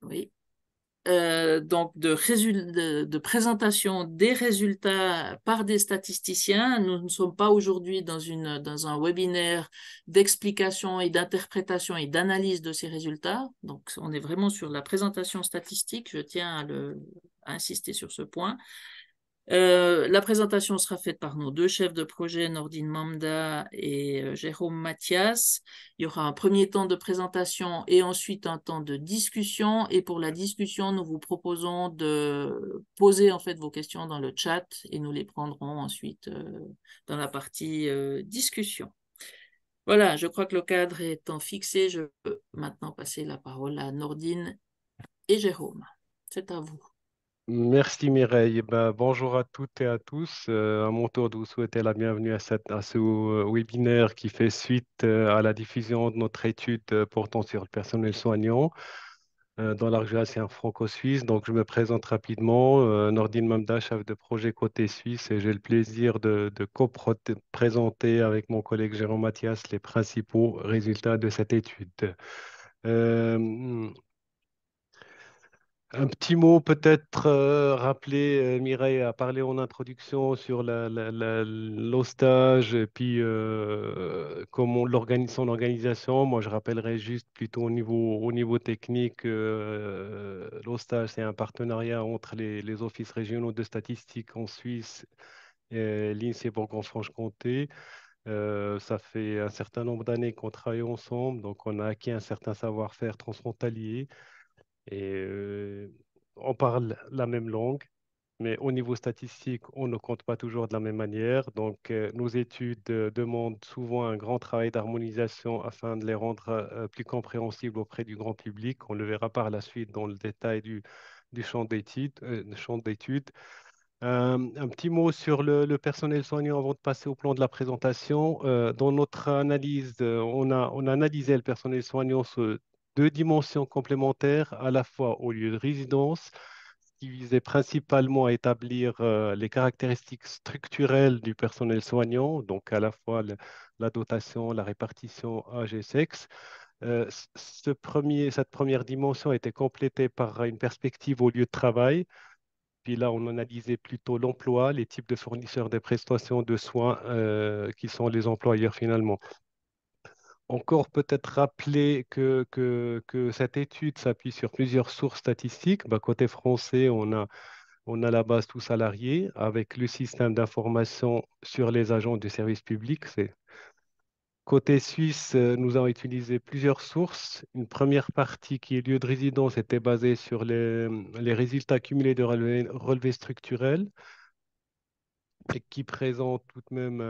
Oui. Donc de présentation des résultats par des statisticiens. Nous ne sommes pas aujourd'hui dans un webinaire d'explication et d'interprétation et d'analyse de ces résultats. Donc, on est vraiment sur la présentation statistique. Je tiens à insister sur ce point. La présentation sera faite par nos deux chefs de projet, Nordine Mamda et Jérôme Mathias. Il y aura un premier temps de présentation et ensuite un temps de discussion. Et pour la discussion, nous vous proposons de poser en fait vos questions dans le chat et nous les prendrons ensuite dans la partie discussion. Voilà, je crois que le cadre étant fixé, je peux maintenant passer la parole à Nordine et Jérôme. C'est à vous. Merci Mireille. Ben, bonjour à toutes et à tous. À mon tour de vous souhaiter la bienvenue à ce webinaire qui fait suite à la diffusion de notre étude portant sur le personnel soignant dans l'Arc-Jurassien franco-suisse. Donc, je me présente rapidement. Nordine Mamda, chef de projet côté suisse, et j'ai le plaisir de co-présenter avec mon collègue Jérôme Mathias les principaux résultats de cette étude. Euh, un petit mot peut-être rappeler, Mireille a parlé en introduction sur l'hostage et puis comment son organisation. Moi, je rappellerai juste plutôt au niveau technique, l'hostage, c'est un partenariat entre les offices régionaux de statistique en Suisse et l'INSEE Bourgogne-Franche-Comté. Ça fait un certain nombre d'années qu'on travaille ensemble, donc on a acquis un certain savoir-faire transfrontalier. Et on parle la même langue, mais au niveau statistique, on ne compte pas toujours de la même manière. Donc, nos études demandent souvent un grand travail d'harmonisation afin de les rendre plus compréhensibles auprès du grand public. On le verra par la suite dans le détail du champ d'études. Un petit mot sur le personnel soignant avant de passer au plan de la présentation. Dans notre analyse, on a analysé le personnel soignant sur deux dimensions complémentaires, à la fois au lieu de résidence, qui visait principalement à établir les caractéristiques structurelles du personnel soignant, donc à la fois la dotation, la répartition, âge et sexe. Cette première dimension a été complétée par une perspective au lieu de travail. Puis là, on analysait plutôt l'emploi, les types de fournisseurs des prestations de soins qui sont les employeurs finalement. Encore peut-être rappeler que cette étude s'appuie sur plusieurs sources statistiques. Bah, côté français, on a la base tout salarié avec le système d'information sur les agents du service public. Côté suisse, nous avons utilisé plusieurs sources. Une première partie qui est lieu de résidence était basée sur les résultats cumulés de relevés structurels et qui présente tout de même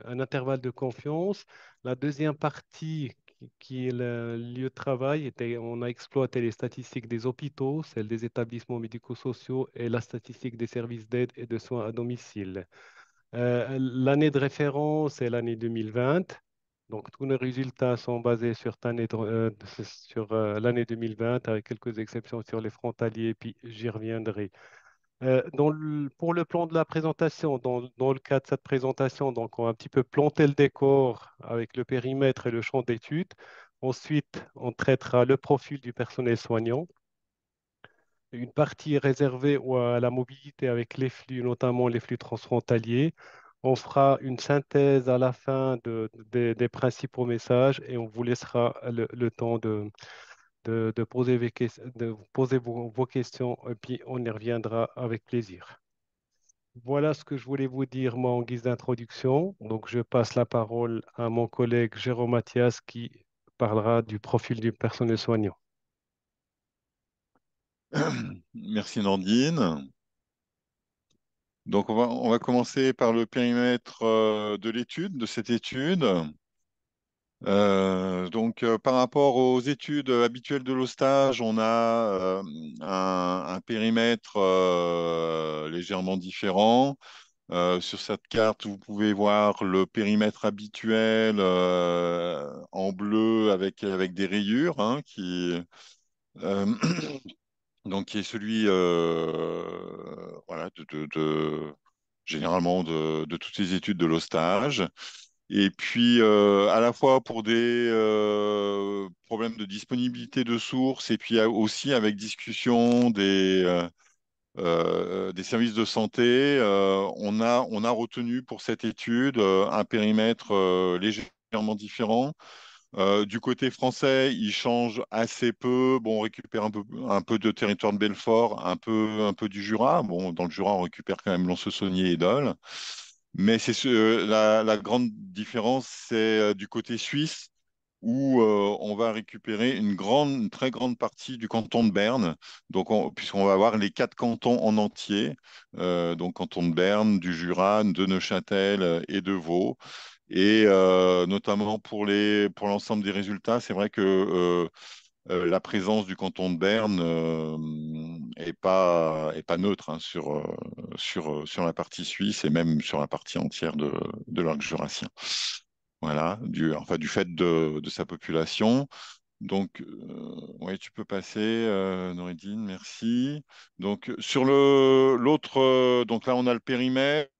un intervalle de confiance. La deuxième partie, qui est le lieu de travail, on a exploité les statistiques des hôpitaux, celles des établissements médico-sociaux et la statistique des services d'aide et de soins à domicile. L'année de référence est l'année 2020. Donc, tous nos résultats sont basés sur l'année 2020, avec quelques exceptions sur les frontaliers, puis j'y reviendrai. Pour le plan de la présentation, dans le cas de cette présentation, donc on a un petit peu planté le décor avec le périmètre et le champ d'étude. Ensuite, on traitera le profil du personnel soignant. Une partie est réservée à la mobilité avec les flux, notamment les flux transfrontaliers. On fera une synthèse à la fin des principaux messages et on vous laissera le temps de poser, de poser vos questions et puis on y reviendra avec plaisir. Voilà ce que je voulais vous dire, moi, en guise d'introduction. Donc, je passe la parole à mon collègue Jérôme Mathias qui parlera du profil du personnel soignant. Merci Nordine. Donc on va commencer par le périmètre de l'étude, de cette étude. Par rapport aux études habituelles de l'hostage, on a un périmètre légèrement différent. Sur cette carte, vous pouvez voir le périmètre habituel en bleu avec des rayures, hein, euh, qui est celui voilà, généralement de toutes les études de l'hostage. Et puis, à la fois pour des problèmes problème de disponibilité de sources et puis aussi avec discussion des services de santé, on a retenu pour cette étude un périmètre légèrement différent. Du côté français, il change assez peu. Bon, on récupère un peu de territoire de Belfort, un peu du Jura. Bon, dans le Jura, on récupère quand même Lons-le-Saunier et Dole. Mais la grande différence, c'est du côté suisse, où on va récupérer une très grande partie du canton de Berne. Donc, puisqu'on va avoir les quatre cantons en entier, donc canton de Berne, du Jura, de Neuchâtel et de Vaud. Et notamment pour l'ensemble des résultats, c'est vrai que la présence du canton de Berne est pas neutre hein, sur la partie suisse et même sur la partie entière de l'arc jurassien. Voilà, du fait de sa population. Donc, oui, tu peux passer, Noureddine, merci. Donc, sur l'autre, donc là, on a le périmètre,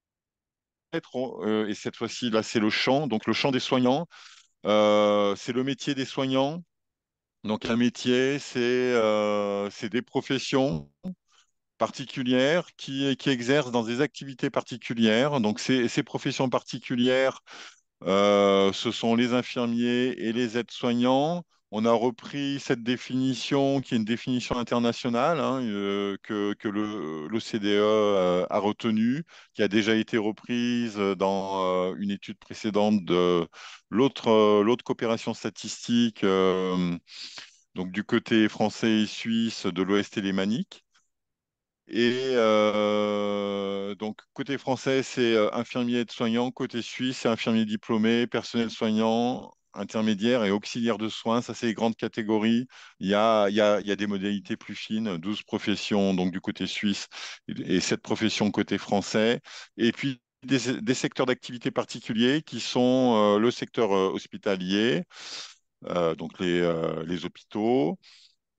et cette fois-ci, là, c'est le champ. Donc, le champ des soignants, c'est le métier des soignants. Donc, un métier, c'est des professions particulières qui exercent dans des activités particulières. Donc, ces professions particulières, ce sont les infirmiers et les aides-soignants. On a repris cette définition, qui est une définition internationale, hein, que l'OCDE a retenue, qui a déjà été reprise dans une étude précédente de l'autre coopération statistique, donc du côté français et suisse de l'Ouest alémanique. Et donc, côté français, c'est infirmier aide-soignant. Côté suisse, c'est infirmier diplômé, personnel soignant, intermédiaire et auxiliaire de soins. Ça, c'est les grandes catégories. Il y a des modalités plus fines, 12 professions donc du côté suisse et 7 professions côté français. Et puis, des secteurs d'activité particuliers qui sont le secteur hospitalier, donc les hôpitaux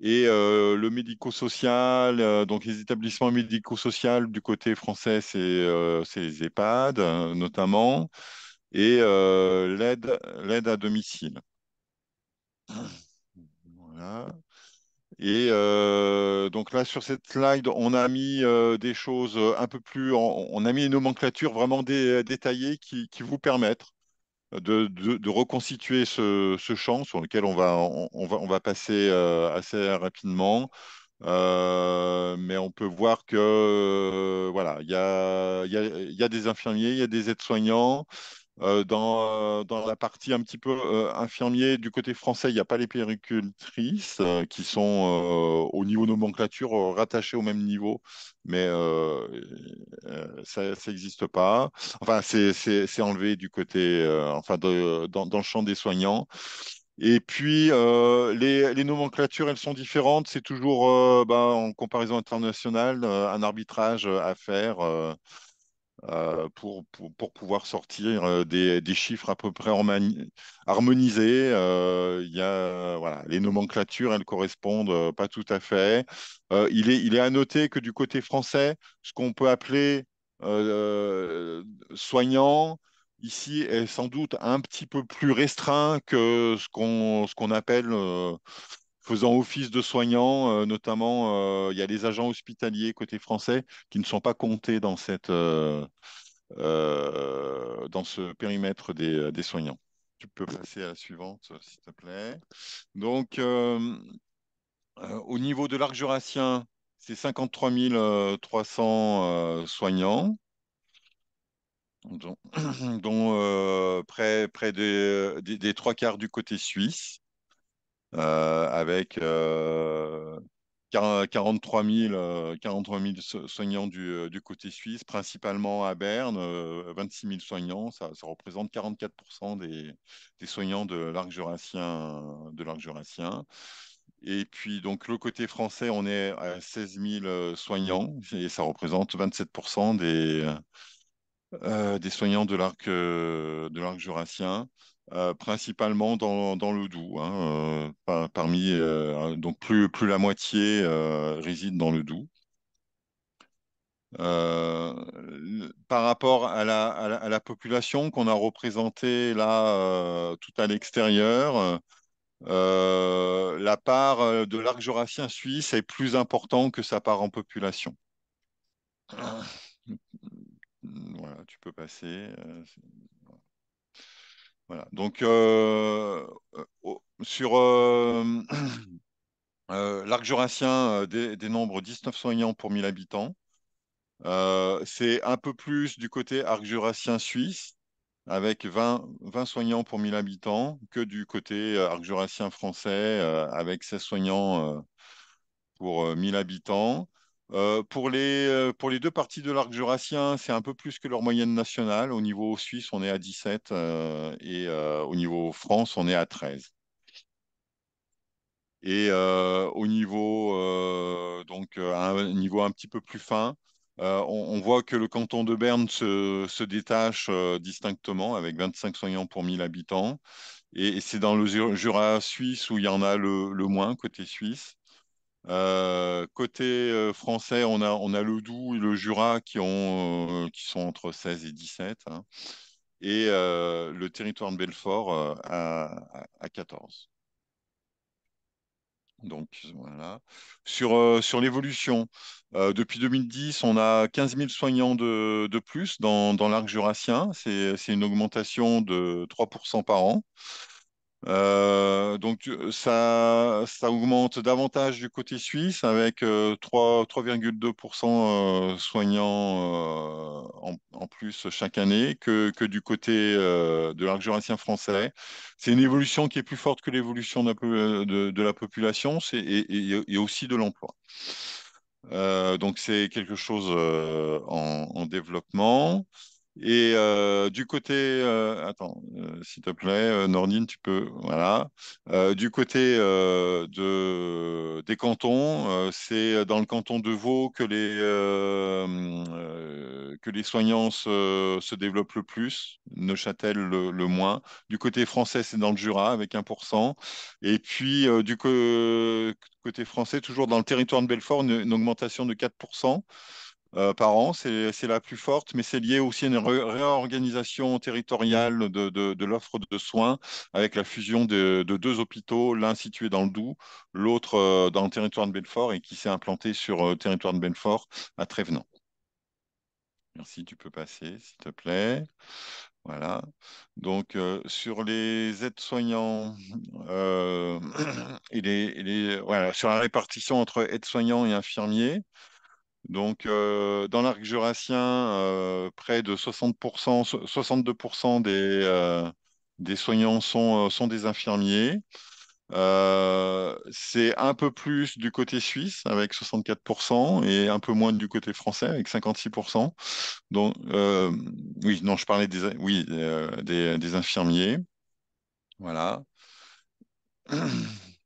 et le médico-social, donc les établissements médico-sociaux du côté français, c'est les EHPAD notamment, et l'aide à domicile. Voilà. Et donc là, sur cette slide, on a mis des choses un peu plus, on a mis une nomenclature vraiment détaillée qui vous permettent de reconstituer ce champ sur lequel on va passer assez rapidement. Mais on peut voir que voilà, il y a des infirmiers, il y a des aides-soignants. Dans la partie un petit peu infirmier du côté français, il n'y a pas les puéricultrices qui sont au niveau nomenclature rattachées au même niveau, mais ça n'existe pas. Enfin, c'est enlevé du côté, enfin, dans le champ des soignants. Et puis, les nomenclatures, elles sont différentes. C'est toujours, en comparaison internationale, un arbitrage à faire pour pouvoir sortir des chiffres à peu près harmonisés. Il y a, voilà, les nomenclatures, elles correspondent pas tout à fait. Il est à noter que du côté français, ce qu'on peut appeler soignant, ici, est sans doute un petit peu plus restreint que ce qu'on appelle faisant office de soignant, notamment, il y a les agents hospitaliers côté français qui ne sont pas comptés dans ce périmètre des soignants. Tu peux passer à la suivante, s'il te plaît. Donc, au niveau de l'arc jurassien, c'est 53 300 soignants, dont, dont près des trois quarts du côté suisse, avec 43 000 soignants du côté suisse, principalement à Berne, 26 000 soignants, ça représente 44% des soignants de l'arc jurassien. Et puis, donc, le côté français, on est à 16 000 soignants, et ça représente 27% des soignants de l'arc jurassien, principalement dans le Doubs, hein, parmi, donc plus la moitié réside dans le Doubs. Par rapport à la population qu'on a représentée là tout à l'extérieur, la part de l'arc jurassien suisse est plus importante que sa part en population. Voilà, tu peux passer. Voilà. Donc, sur l'arc jurassien dénombre 19 soignants pour 1000 habitants. C'est un peu plus du côté arc jurassien suisse, avec 20 soignants pour 1000 habitants, que du côté arc jurassien français, avec 16 soignants pour 1000 habitants. Pour les deux parties de l'arc jurassien, c'est un peu plus que leur moyenne nationale. Au niveau suisse, on est à 17 et au niveau France, on est à 13. Et au niveau, à un niveau un petit peu plus fin, on voit que le canton de Berne se détache distinctement avec 25 soignants pour 1000 habitants. Et c'est dans le Jura suisse où il y en a le moins côté suisse. Côté français, on a le Doubs et le Jura qui sont entre 16 et 17, hein, et le territoire de Belfort à 14. Donc voilà. Sur l'évolution, depuis 2010, on a 15 000 soignants de plus dans l'arc jurassien. C'est une augmentation de 3% par an. Ça augmente davantage du côté suisse avec 3,2% soignants en plus chaque année que du côté de l'arc jurassien français. C'est une évolution qui est plus forte que l'évolution de la population et aussi de l'emploi. Donc c'est quelque chose en développement. Et du côté, attends, s'il te plaît, Nordine, tu peux, voilà. Du côté des cantons, c'est dans le canton de Vaud que les soignants se développent le plus, Neuchâtel le moins. Du côté français, c'est dans le Jura avec 1%. Et puis côté français, toujours dans le territoire de Belfort, une augmentation de 4% par an. C'est la plus forte, mais c'est lié aussi à une réorganisation territoriale de l'offre de soins avec la fusion de deux hôpitaux, l'un situé dans le Doubs, l'autre dans le territoire de Belfort et qui s'est implanté sur le territoire de Belfort à Trévenans. Merci, tu peux passer, s'il te plaît. Voilà. Donc, sur les aides-soignants voilà, sur la répartition entre aides-soignants et infirmiers, donc, dans l'arc jurassien, près de 60%, 62% des soignants sont des infirmiers. C'est un peu plus du côté suisse avec 64% et un peu moins du côté français avec 56%. Donc, oui, non, je parlais des infirmiers. Voilà.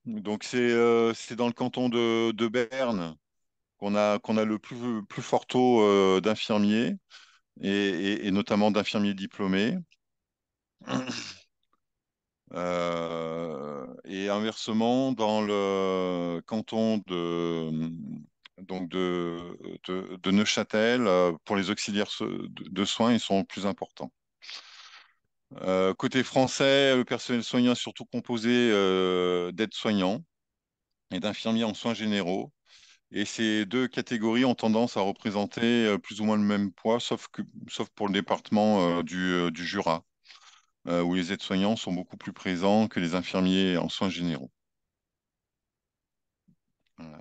Donc, c'est dans le canton de Berne qu'on a le plus fort taux d'infirmiers et notamment d'infirmiers diplômés. Et inversement, dans le canton de Neuchâtel, pour les auxiliaires de soins, ils sont plus importants. Côté français, le personnel soignant est surtout composé d'aides-soignants et d'infirmiers en soins généraux. Et ces deux catégories ont tendance à représenter plus ou moins le même poids, sauf pour le département du Jura, où les aides-soignants sont beaucoup plus présents que les infirmiers en soins généraux. Voilà.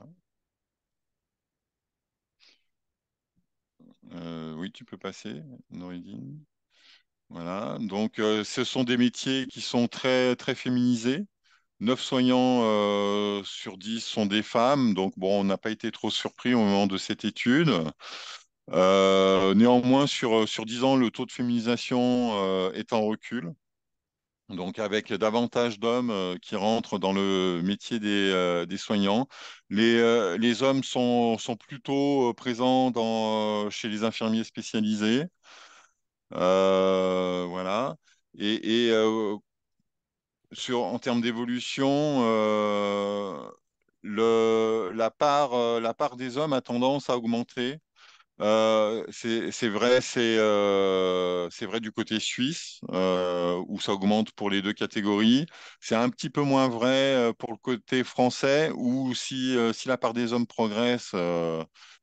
Oui, tu peux passer, Nouridine. Voilà. Donc, ce sont des métiers qui sont très, très féminisés. 9 soignants sur 10 sont des femmes. Donc, bon, on n'a pas été trop surpris au moment de cette étude. Néanmoins, sur 10 ans, le taux de féminisation est en recul. Donc, avec davantage d'hommes qui rentrent dans le métier des soignants. Les hommes sont plutôt présents chez les infirmiers spécialisés. Voilà. Et en termes d'évolution, la part des hommes a tendance à augmenter C'est vrai, c'est vrai du côté suisse, où ça augmente pour les deux catégories. C'est un petit peu moins vrai pour le côté français, où si la part des hommes progresse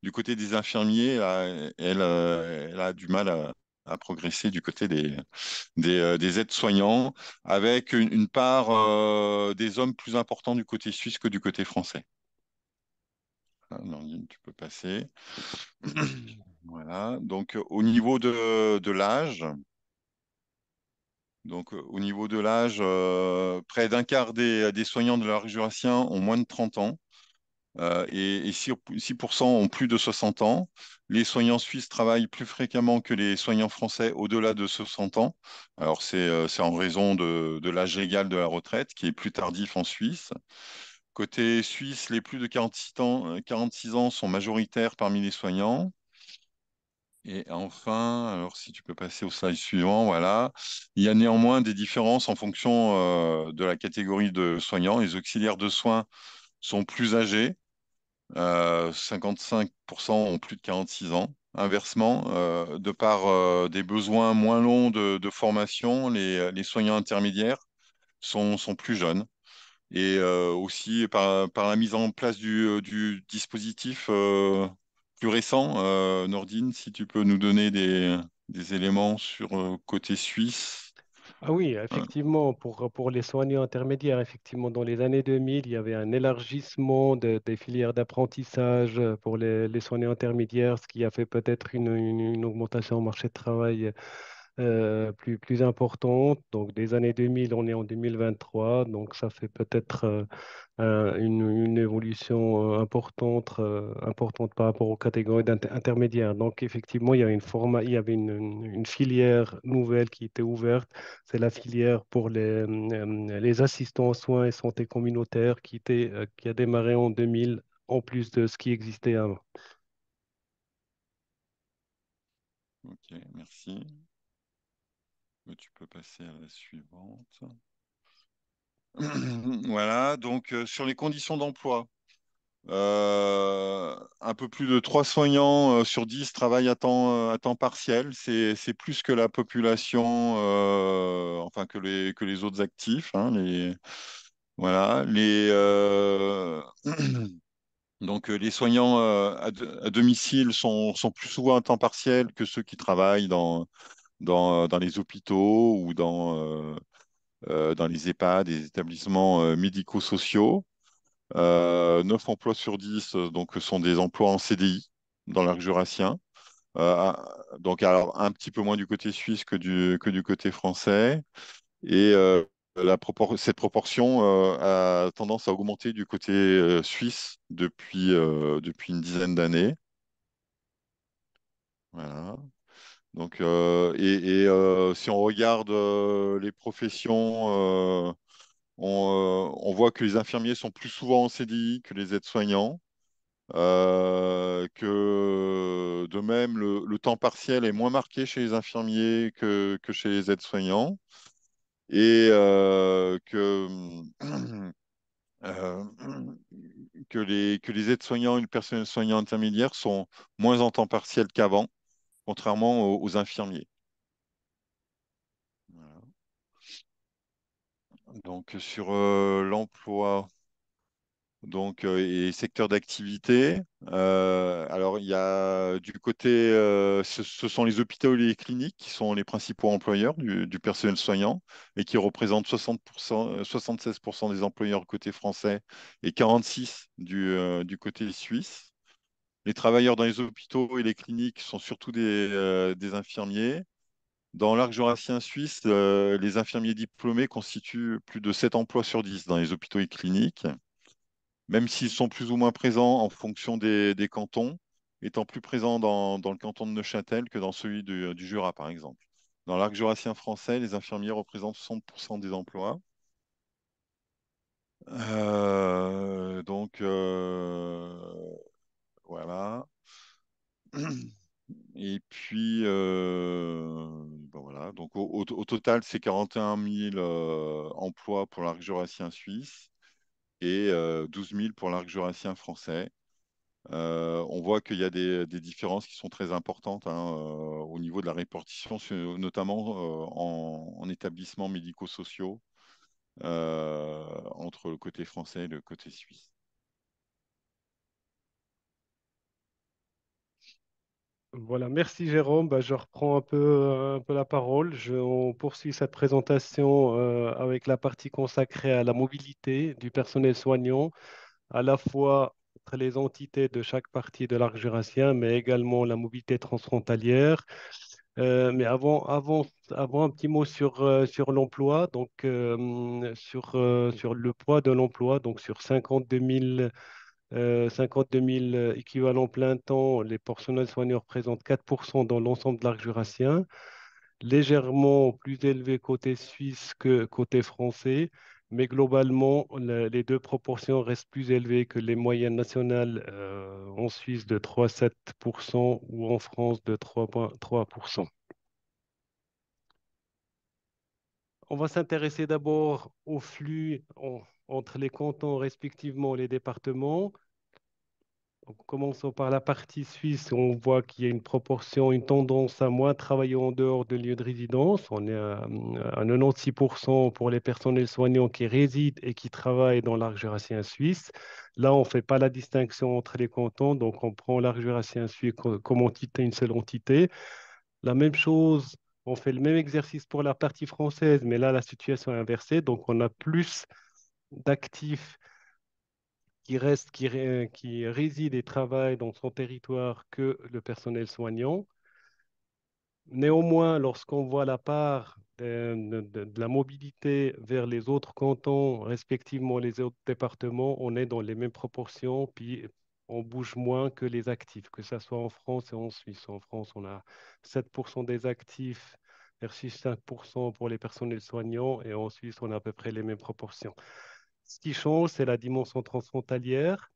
du côté des infirmiers, là, elle a du mal à progresser du côté des aides-soignants, avec une part des hommes plus importante du côté suisse que du côté français. Ah, Nordine, tu peux passer. Voilà. Donc, au niveau de l'âge, au niveau de l'âge, près d'un quart des soignants de l'arc jurassien ont moins de 30 ans et 6% ont plus de 60 ans. Les soignants suisses travaillent plus fréquemment que les soignants français au-delà de 60 ans. Alors, c'est en raison de l'âge légal de la retraite qui est plus tardif en Suisse. Côté suisse, les plus de 46 ans sont majoritaires parmi les soignants. Et enfin, alors si tu peux passer au slide suivant, voilà. Il y a néanmoins des différences en fonction de la catégorie de soignants. Les auxiliaires de soins sont plus âgés, 55% ont plus de 46 ans. Inversement, de par des besoins moins longs de formation, les soignants intermédiaires sont plus jeunes. Et aussi par la mise en place du dispositif plus récent, Nordine, si tu peux nous donner des éléments sur côté suisse. Ah oui, Hein. effectivement, pour les soignants intermédiaires, effectivement, dans les années 2000, il y avait un élargissement des filières d'apprentissage pour les soignants intermédiaires, ce qui a fait peut-être une augmentation au marché de travail plus importante. Donc, des années 2000, on est en 2023, donc ça fait peut-être une évolution importante par rapport aux catégories intermédiaires. Donc, effectivement, il y avait une filière nouvelle qui était ouverte. C'est la filière pour les assistants aux soins et santé communautaire qui a démarré en 2000, en plus de ce qui existait avant. Ok, merci. Tu peux passer à la suivante. Voilà, donc sur les conditions d'emploi. Un peu plus de 3 soignants sur 10 travaillent à temps partiel. C'est plus que la population, enfin que les autres actifs. Hein, voilà, donc les soignants à domicile sont plus souvent à temps partiel que ceux qui travaillent dans les hôpitaux ou dans les EHPAD, des établissements médico-sociaux. 9 emplois sur 10 donc, sont des emplois en CDI dans l'arc jurassien. Euh, donc, alors, un petit peu moins du côté suisse que du côté français. Et cette proportion a tendance à augmenter du côté suisse depuis une dizaine d'années. Voilà. Donc, si on regarde les professions, on voit que les infirmiers sont plus souvent en CDI que les aides-soignants. Que de même, le temps partiel est moins marqué chez les infirmiers que chez les aides-soignants et euh, que les aides-soignants et le personnel soignant intermédiaire sont moins en temps partiel qu'avant, contrairement aux infirmiers. Voilà. Donc, sur l'emploi. Donc, et secteur d'activité. Alors, il y a du côté, ce sont les hôpitaux et les cliniques qui sont les principaux employeurs du personnel soignant et qui représentent 60%, 76% des employeurs côté français et 46% du côté suisse. Les travailleurs dans les hôpitaux et les cliniques sont surtout des infirmiers. Dans l'arc jurassien suisse, les infirmiers diplômés constituent plus de 7 emplois sur 10 dans les hôpitaux et cliniques même s'ils sont plus ou moins présents en fonction des cantons, étant plus présents dans le canton de Neuchâtel que dans celui du Jura, par exemple. Dans l'arc jurassien français, les infirmiers représentent 60% des emplois. Donc, voilà. Et puis, ben voilà. Donc, au total, c'est 41 000 emplois pour l'arc jurassien suisse et 12 000 pour l'arc jurassien français. On voit qu'il y a des différences qui sont très importantes hein, au niveau de la répartition, notamment en établissements médico-sociaux, entre le côté français et le côté suisse. Voilà, merci Jérôme. Bah, je reprends un peu la parole. On poursuit cette présentation avec la partie consacrée à la mobilité du personnel soignant, à la fois entre les entités de chaque partie de l'arc jurassien, mais également la mobilité transfrontalière. Mais avant, un petit mot sur l'emploi, donc sur le poids de l'emploi, donc sur 52 000 équivalents plein temps, les personnels soignants représentent 4% dans l'ensemble de l'arc jurassien, légèrement plus élevé côté suisse que côté français, mais globalement, les deux proportions restent plus élevées que les moyennes nationales en Suisse de 3,7% ou en France de 3,3%. On va s'intéresser d'abord au flux entre les cantons, respectivement les départements. Donc, commençons par la partie suisse. On voit qu'il y a une proportion, une tendance à moins travailler en dehors de lieu de résidence. On est à 96% pour les personnels soignants qui résident et qui travaillent dans l'arc jurassien suisse. Là, on ne fait pas la distinction entre les cantons, donc on prend l'arc jurassien suisse comme entité, une seule entité. La même chose, on fait le même exercice pour la partie française, mais là, la situation est inversée. Donc, on a plus d'actifs qui réside et travaille dans son territoire que le personnel soignant. Néanmoins, lorsqu'on voit la part de la mobilité vers les autres cantons, respectivement les autres départements, on est dans les mêmes proportions, puis on bouge moins que les actifs, que ce soit en France et en Suisse. En France, on a 7% des actifs versus 5% pour les personnels soignants, et en Suisse, on a à peu près les mêmes proportions. Ce qui change, c'est la dimension transfrontalière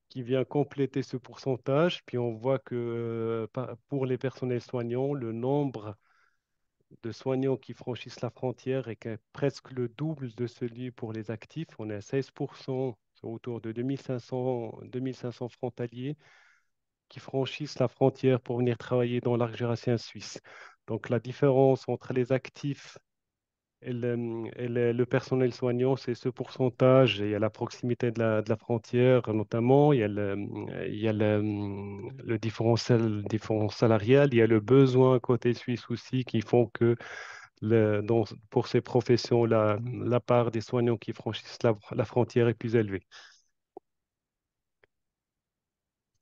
qui vient compléter ce pourcentage. Puis on voit que pour les personnels soignants, le nombre de soignants qui franchissent la frontière est presque le double de celui pour les actifs. On est à 16%, c'est autour de 2500 frontaliers qui franchissent la frontière pour venir travailler dans l'arc jurassien suisse. Donc la différence entre les actifs le personnel soignant, c'est ce pourcentage. Il y a la proximité de la frontière, notamment. Il y a le différentiel salarial. Il y a le besoin côté suisse aussi qui font que pour ces professions, la part des soignants qui franchissent la frontière est plus élevée.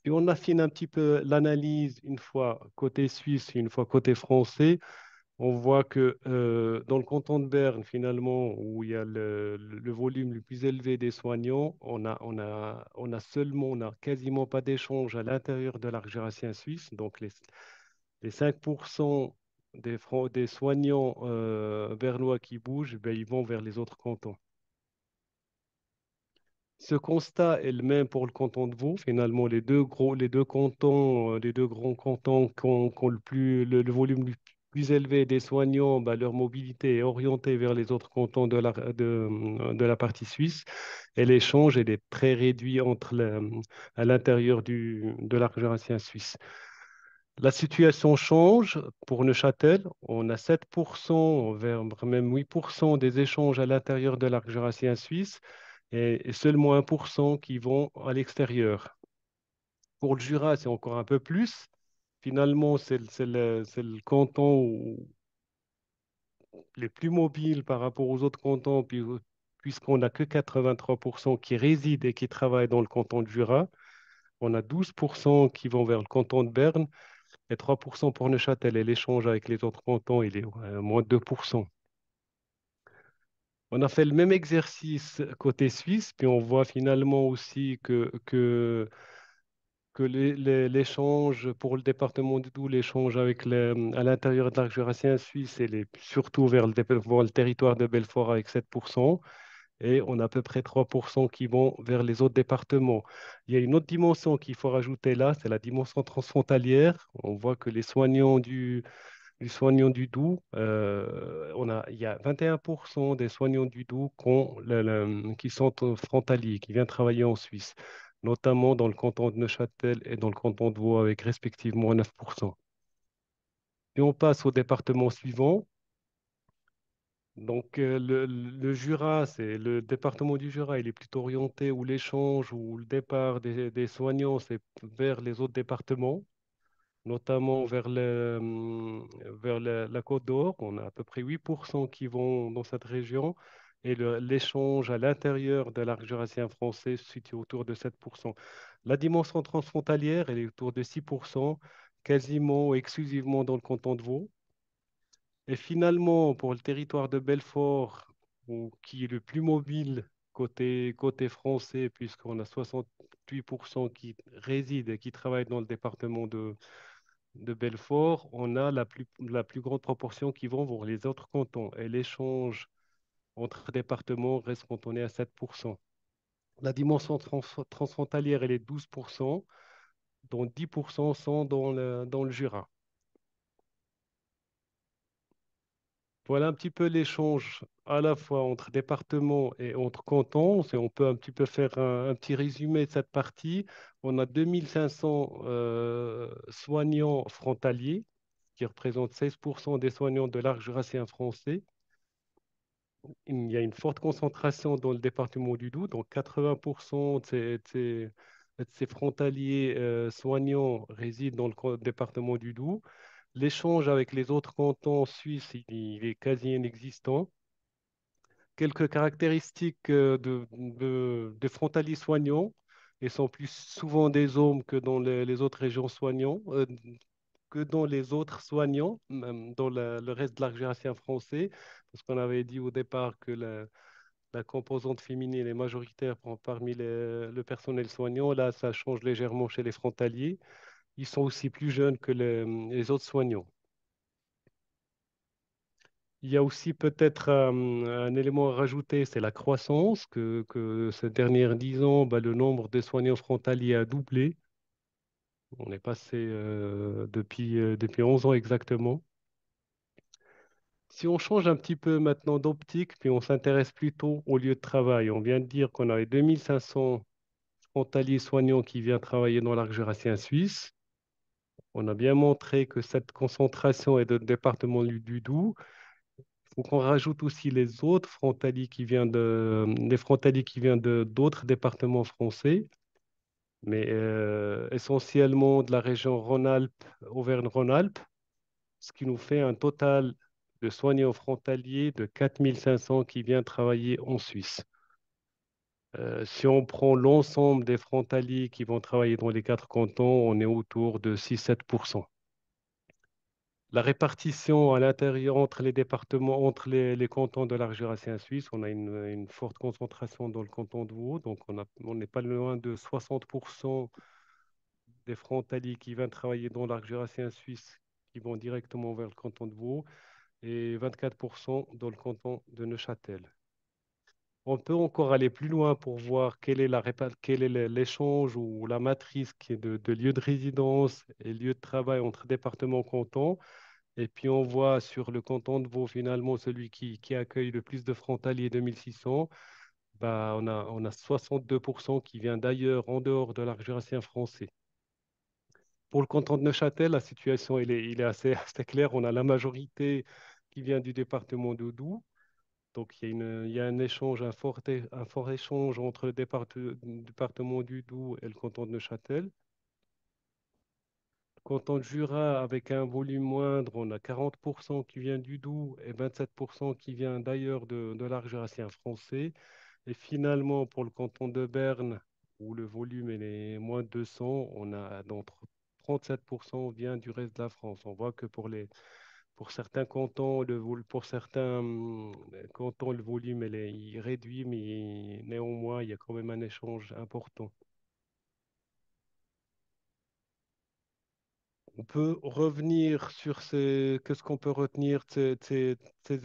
Et on affine un petit peu l'analyse une fois côté suisse, une fois côté français. On voit que dans le canton de Berne, finalement, où il y a le volume le plus élevé des soignants, on a quasiment pas d'échange à l'intérieur de l'arc jurassien suisse. Donc, les 5% des soignants bernois qui bougent, ben, ils vont vers les autres cantons. Ce constat est le même pour le canton de Vaud. Finalement, les deux cantons, les deux grands cantons qui ont le volume le plus élevé des soignants, bah, leur mobilité est orientée vers les autres cantons de la partie suisse. Et l'échange elle est très réduit à l'intérieur de l'arc jurassien suisse. La situation change pour Neuchâtel. On a 7%, vers même 8% des échanges à l'intérieur de l'arc jurassien suisse et seulement 1% qui vont à l'extérieur. Pour le Jura, c'est encore un peu plus. Finalement, c'est le canton les plus mobiles par rapport aux autres cantons, puisqu'on n'a que 83% qui résident et qui travaillent dans le canton de Jura. On a 12% qui vont vers le canton de Berne et 3% pour Neuchâtel. Et l'échange avec les autres cantons, il est moins de 2%. On a fait le même exercice côté suisse, puis on voit finalement aussi que l'échange pour le département du Doubs, l'échange à l'intérieur de l'arc jurassien suisse, surtout vers le territoire de Belfort avec 7%, et on a à peu près 3% qui vont vers les autres départements. Il y a une autre dimension qu'il faut rajouter là, c'est la dimension transfrontalière. On voit que les soignants du soignant du Doubs, il y a 21% des soignants du Doubs qui sont frontaliers, qui viennent travailler en Suisse. notamment dans le canton de Neuchâtel et dans le canton de Vaud, avec respectivement 9%. Et on passe au département suivant. Donc, le Jura, c'est le département du Jura, il est plutôt orienté où l'échange ou le départ des soignants, c'est vers les autres départements, notamment vers la Côte d'Or. On a à peu près 8% qui vont dans cette région et l'échange à l'intérieur de l'arc jurassien français se situe autour de 7%. La dimension transfrontalière, elle est autour de 6%, quasiment exclusivement dans le canton de Vaud. Et finalement, pour le territoire de Belfort, qui est le plus mobile côté français, puisqu'on a 68% qui résident et qui travaillent dans le département de Belfort, on a la plus grande proportion qui vont vers les autres cantons. Et l'échange entre départements reste cantonné à 7%. La dimension transfrontalière, elle est 12%, dont 10% sont dans le Jura. Voilà un petit peu l'échange à la fois entre départements et entre cantons. On peut un petit peu faire un petit résumé de cette partie. On a 2500 soignants frontaliers, qui représentent 16% des soignants de l'arc jurassien français. Il y a une forte concentration dans le département du Doubs, donc 80% de ces frontaliers soignants résident dans le département du Doubs. L'échange avec les autres cantons suisses, il est quasi inexistant. Quelques caractéristiques des frontaliers soignants. Ils sont plus souvent des hommes que dans les autres régions soignants, que dans les autres soignants, même dans le reste de l'arc jurassien français, parce qu'on avait dit au départ que la composante féminine est majoritaire parmi le personnel soignant. Là, ça change légèrement chez les frontaliers. Ils sont aussi plus jeunes que les autres soignants. Il y a aussi peut-être un élément à rajouter, c'est la croissance, que ces dernières 10 ans, bah, le nombre de soignants frontaliers a doublé. On est passé depuis 11 ans exactement. Si on change un petit peu maintenant d'optique, puis on s'intéresse plutôt au lieu de travail, on vient de dire qu'on avait 2500 frontaliers soignants qui viennent travailler dans l'arc jurassien suisse. On a bien montré que cette concentration est dans le département du Doubs. Faut qu'on rajoute aussi les autres frontaliers les frontaliers qui viennent d'autres départements français, mais essentiellement de la région Rhône-Alpes, Auvergne-Rhône-Alpes, ce qui nous fait un total de soignants frontaliers de 4500 qui viennent travailler en Suisse. Si on prend l'ensemble des frontaliers qui vont travailler dans les quatre cantons, on est autour de 6-7%. La répartition à l'intérieur entre les départements, entre les cantons de l'arc jurassien suisse, on a une forte concentration dans le canton de Vaud, donc on n'est pas loin de 60% des frontaliers qui viennent travailler dans l'arc jurassien suisse qui vont directement vers le canton de Vaud et 24% dans le canton de Neuchâtel. On peut encore aller plus loin pour voir quel est l'échange ou la matrice qui est de lieu de résidence et lieu de travail entre départements et cantons. Et puis on voit sur le canton de Vaud, finalement, celui qui accueille le plus de frontaliers, 2600, bah, on a 62% qui vient d'ailleurs, en dehors de l'arc jurassien français. Pour le canton de Neuchâtel, la situation il est assez, assez claire. On a la majorité qui vient du département de Doubs. Donc il y a un échange, un fort échange entre le département du Doubs et le canton de Neuchâtel. Canton de Jura, avec un volume moindre, on a 40% qui vient du Doubs et 27% qui vient d'ailleurs de l'arc jurassien français. Et finalement, pour le canton de Berne, où le volume est moins de 200, on a donc 37% vient du reste de la France. On voit que pour certains cantons, le volume il réduit, mais néanmoins, il y a quand même un échange important. On peut revenir sur qu'est-ce qu'on peut retenir de ces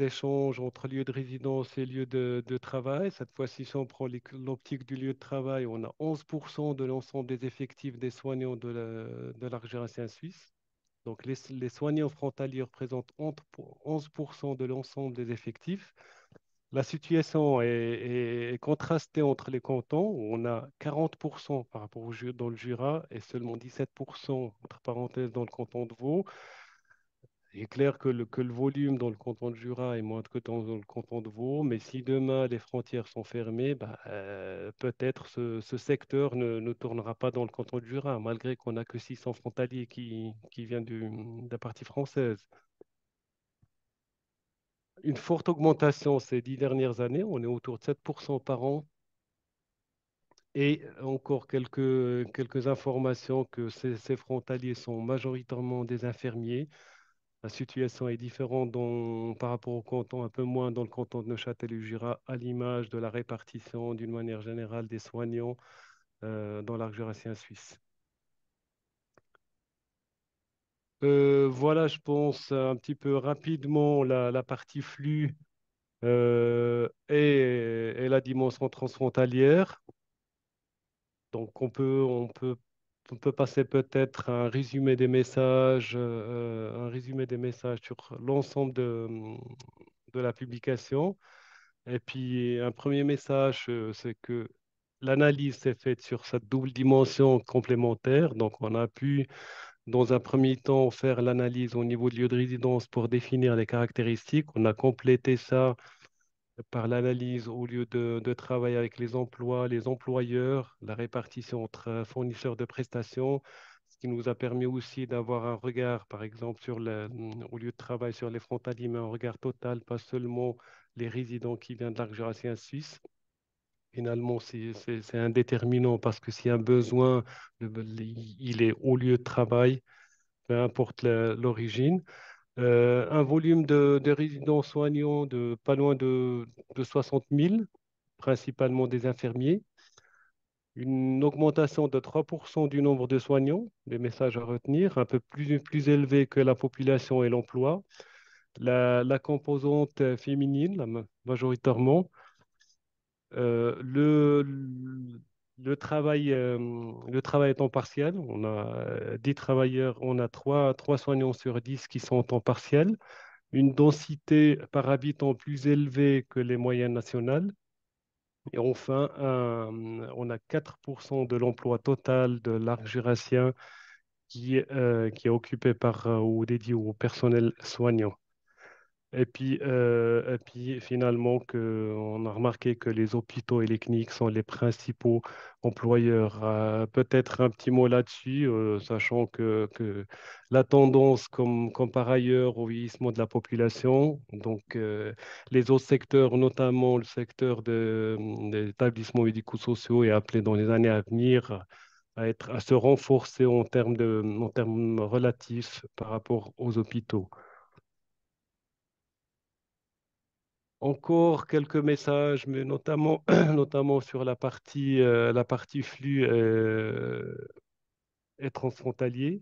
échanges entre lieu de résidence et lieu de travail. Cette fois-ci, si on prend l'optique du lieu de travail, on a 11% de l'ensemble des effectifs des soignants de l'arc jurassien suisse. Donc, les soignants frontaliers représentent 11% de l'ensemble des effectifs. La situation est contrastée entre les cantons, où on a 40% par rapport dans le Jura et seulement 17%, entre parenthèses, dans le canton de Vaud. Il est clair que le volume dans le canton de Jura est moins que dans le canton de Vaud, mais si demain les frontières sont fermées, bah, peut-être ce secteur ne tournera pas dans le canton de Jura, malgré qu'on n'a que 600 frontaliers qui viennent de la partie française. Une forte augmentation ces 10 dernières années, on est autour de 7% par an. Et encore quelques informations que ces frontaliers sont majoritairement des infirmiers. La situation est différente par rapport au canton, un peu moins dans le canton de Neuchâtel et du Jura, à l'image de la répartition d'une manière générale des soignants dans l'arc jurassien suisse. Voilà, je pense un petit peu rapidement la partie flux et la dimension transfrontalière. Donc, on peut passer peut-être à un résumé des messages sur l'ensemble de la publication. Et puis, un premier message, c'est que l'analyse s'est faite sur cette double dimension complémentaire. Donc, on a pu, dans un premier temps, faire l'analyse au niveau de lieu de résidence pour définir les caractéristiques. On a complété ça par l'analyse au lieu de travailler avec les emplois, les employeurs, la répartition entre fournisseurs de prestations, ce qui nous a permis aussi d'avoir un regard, par exemple, au lieu de travail sur les frontaliers, mais un regard total, pas seulement les résidents qui viennent de l'arc jurassien suisse. Finalement, c'est un déterminant parce que s'il y a un besoin, il est au lieu de travail, peu importe l'origine. Un volume de résidents soignants de pas loin de 60 000, principalement des infirmiers. Une augmentation de 3% du nombre de soignants, des messages à retenir, un peu plus élevé que la population et l'emploi. La composante féminine, majoritairement. Le travail est temps partiel. On a 10 travailleurs, on a trois soignants sur 10 qui sont en temps partiel, une densité par habitant plus élevée que les moyennes nationales. Et enfin, on a 4% de l'emploi total de l'arc jurassien qui est occupé ou dédié au personnel soignant. Et puis finalement, on a remarqué que les hôpitaux et les cliniques sont les principaux employeurs. Peut-être un petit mot là-dessus, sachant que la tendance, comme par ailleurs, au vieillissement de la population, donc les autres secteurs, notamment le secteur des établissements médico-sociaux, est appelé dans les années à venir à se renforcer en termes relatifs par rapport aux hôpitaux. Encore quelques messages, mais notamment, notamment sur la partie flux et transfrontalier.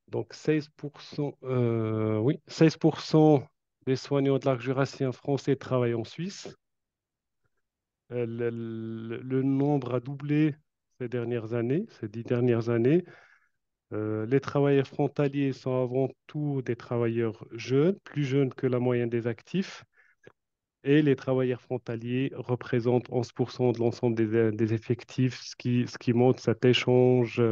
Donc 16%, oui, 16% des soignants de l'arc jurassien français travaillent en Suisse. Le nombre a doublé ces 10 dernières années. Les travailleurs frontaliers sont avant tout des travailleurs jeunes, plus jeunes que la moyenne des actifs. Et les travailleurs frontaliers représentent 11% de l'ensemble des effectifs, ce qui montre cet échange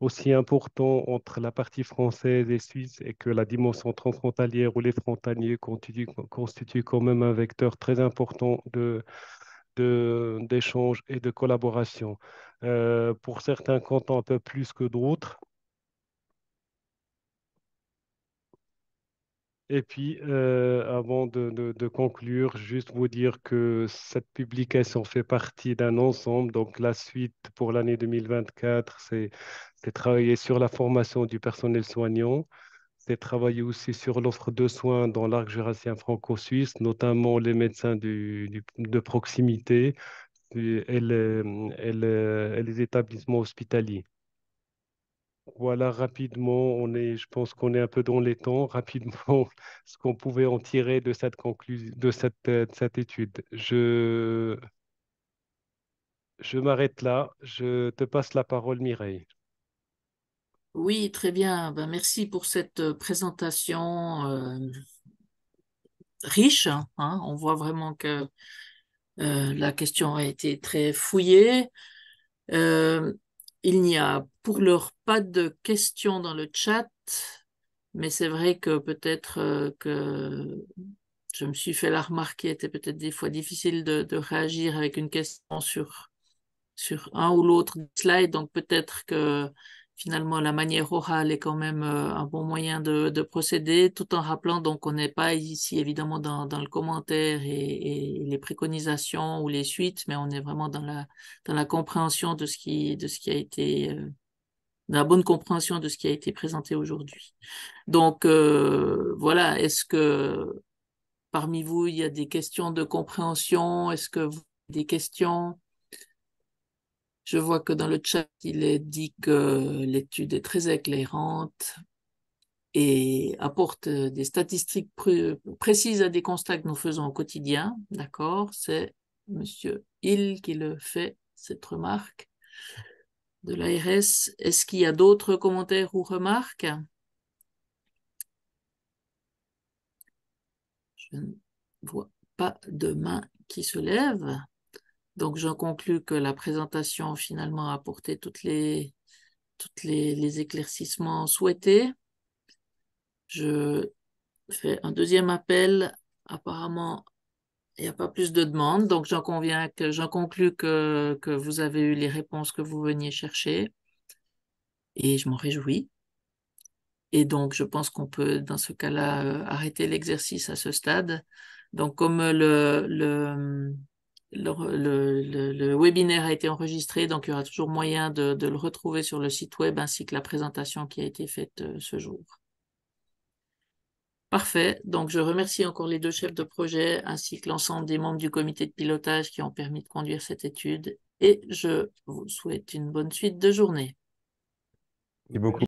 aussi important entre la partie française et suisse et que la dimension transfrontalière ou les frontaliers constituent quand même un vecteur très important d'échange et de collaboration. Pour certains cantons un peu plus que d'autres. Et puis, avant de conclure, juste vous dire que cette publication fait partie d'un ensemble. Donc, la suite pour l'année 2024, c'est travailler sur la formation du personnel soignant, c'est travailler aussi sur l'offre de soins dans l'arc jurassien franco-suisse, notamment les médecins de proximité et les établissements hospitaliers. Voilà, rapidement, je pense qu'on est un peu dans les temps. Rapidement, ce qu'on pouvait en tirer de cette conclusion, de cette étude. Je m'arrête là. Je te passe la parole, Mireille. Oui, très bien. Ben, merci pour cette présentation riche, hein. On voit vraiment que la question a été très fouillée. Euh, il n'y a pour l'heure pas de questions dans le chat, mais c'est vrai que peut-être que je me suis fait la remarque qu'il était peut-être des fois difficile de réagir avec une question sur un ou l'autre slide. Donc peut-être que finalement la manière orale est quand même un bon moyen de procéder, tout en rappelant donc qu'on n'est pas ici évidemment dans le commentaire et les préconisations ou les suites, mais on est vraiment dans la compréhension de ce qui a été dans la bonne compréhension de ce qui a été présenté aujourd'hui. Donc voilà, est-ce que parmi vous il y a des questions de compréhension? Est-ce que vous avez des questions? Je vois que dans le chat, il est dit que l'étude est très éclairante et apporte des statistiques précises à des constats que nous faisons au quotidien. D'accord? C'est Monsieur Hill qui le fait, cette remarque de l'ARS. Est-ce qu'il y a d'autres commentaires ou remarques? Je ne vois pas de main qui se lève. Donc, j'en conclus que la présentation finalement a apporté les éclaircissements souhaités. Je fais un deuxième appel. Apparemment, il n'y a pas plus de demandes. Donc, j'en conclus que vous avez eu les réponses que vous veniez chercher. Et je m'en réjouis. Et donc, je pense qu'on peut, dans ce cas-là, arrêter l'exercice à ce stade. Donc, comme le webinaire a été enregistré, donc il y aura toujours moyen de le retrouver sur le site web ainsi que la présentation qui a été faite ce jour. Parfait. Donc, je remercie encore les deux chefs de projet ainsi que l'ensemble des membres du comité de pilotage qui ont permis de conduire cette étude et je vous souhaite une bonne suite de journée. Merci beaucoup.